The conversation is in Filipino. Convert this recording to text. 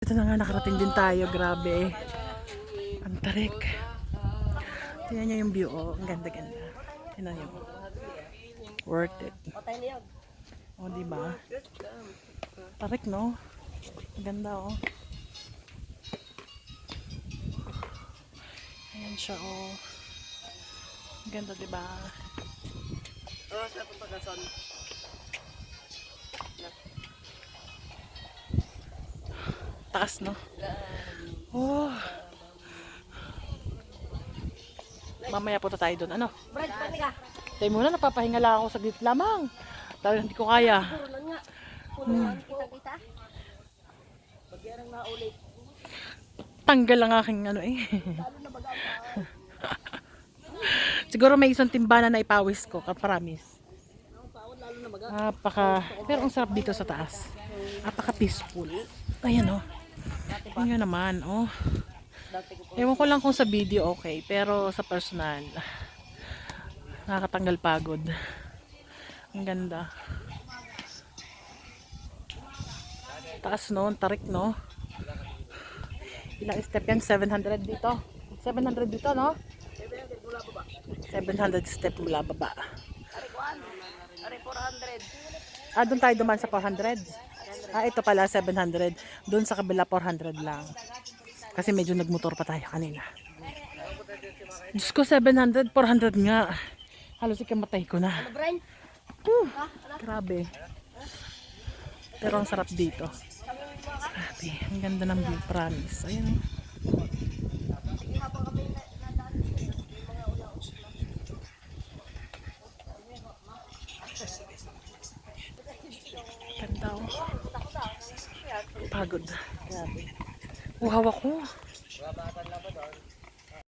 Ito na nga, nakarating din tayo. Grabe. Ang tarik. Tingnan nyo yung view. Oh, ang ganda-ganda. Tingnan nyo. Worth it. O, oh, diba? Tarik, no? Ang ganda, oh. Ayan siya, oh. Ang ganda, diba? Oh, sa pagkakason. Taas, no? Oh. Mamaya punta tayo doon. Ano? Brad, pati ka. Tayo muna, napapahinga lang ako saglit lamang. Talagang hindi ko kaya. Kita-kita. Pagyarang na ulit. Tanggal ang aking ano eh. Siguro may isang timbana na ipawis ko, kapramis. Pero ang sarap dito sa taas. Napaka peaceful. Ayan oh. Tingnan naman oh. Ewan ko lang kung sa video okay, pero sa personal nakakatanggal pagod. Ang ganda. Taas no, tarik no. Ilang step yan? 700 dito. 700 dito no? 700 step mula baba. Ari 400. Ah, doon tayo duman sa 400. Ah, ito pala 700. Doon sa kabila 400 lang. Kasi medyo nagmotor pa tayo kanina. Diyos ko, 700, 400 nga. Halos ikamatay ko na. Ano, Brian? Grabe. Pero ang sarap dito. Grabe. Ang ganda ng view, promise. Ayan. Ganda oh. Pagod. Grabe. Uhaw ako.